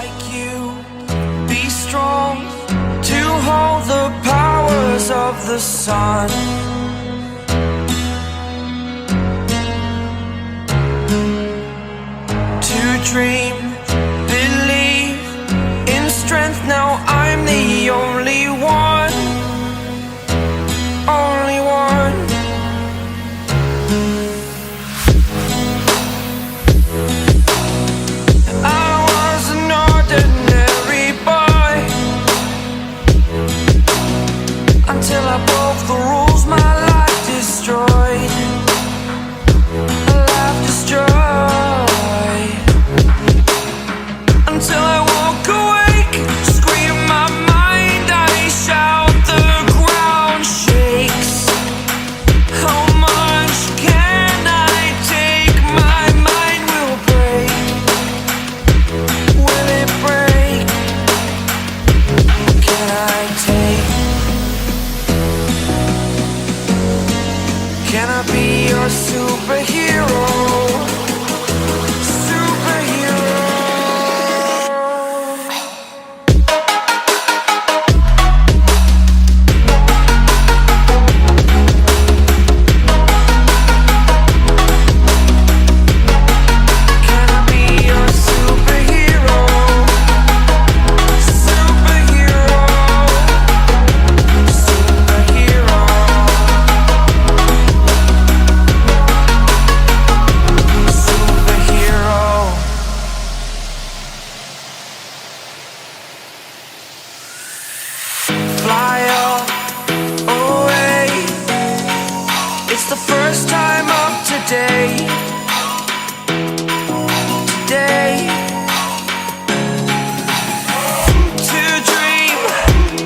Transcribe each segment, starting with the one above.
like you, be strong to hold the powers of the sun. To dream, believe in strength. Now I'm the only one, only one. I was an ordinary boy until I broke the rules. My life destroyed, life destroyed. Until I woke awake, scream my mind, I shout, the ground shakes. How much can I take? My mind will break. Will it break? Can I take? Can I be your superhero? Fly away. It's the first time of today. Today. To dream,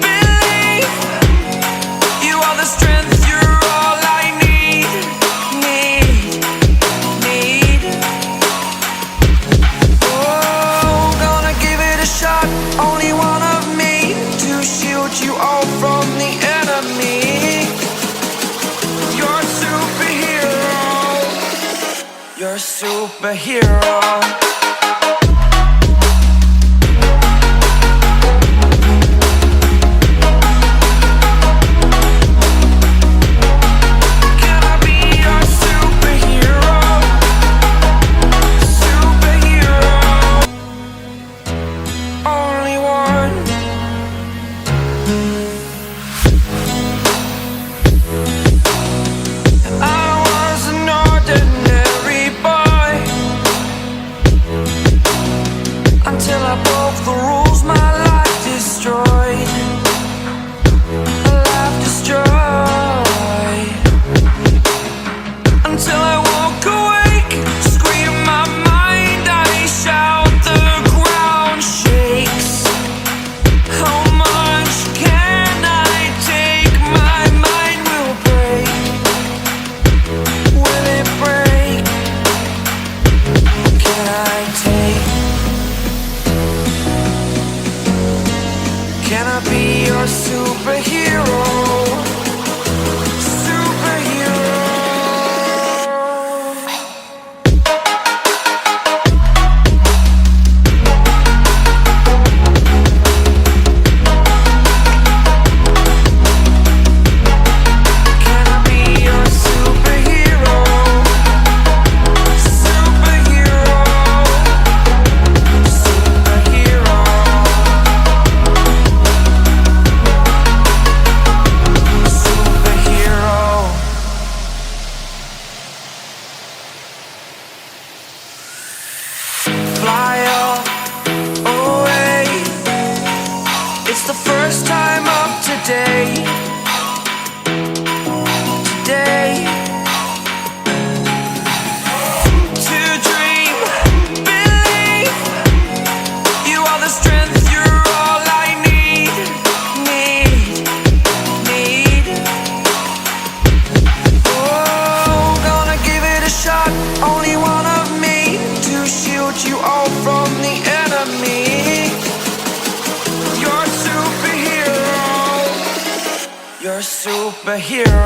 believe. You are the strength, you're all I need. Need. Oh, gonna give it a shot. Only one of me to shield you all from the enemy. You're a superhero. You're a superhero. Can I be your superhero? Superhero. Only one. I was an ordinary boy until I broke the rules. My life destroyed, life destroyed. Until I woke awake, scream my mind, I shout, the ground shakes. How much can I take? My mind will break. Will it break? Can I take? Can I be your superhero? Superhero. Can I be your superhero? Superhero. Superhero. Superhero. Fly away. It's the first time of today. Today. To dream, believe. You are the strength, you're all I need. Need. Oh, gonna give it a shot. Only one of me to shield you all from the enemy. You're a superhero. You're a superhero.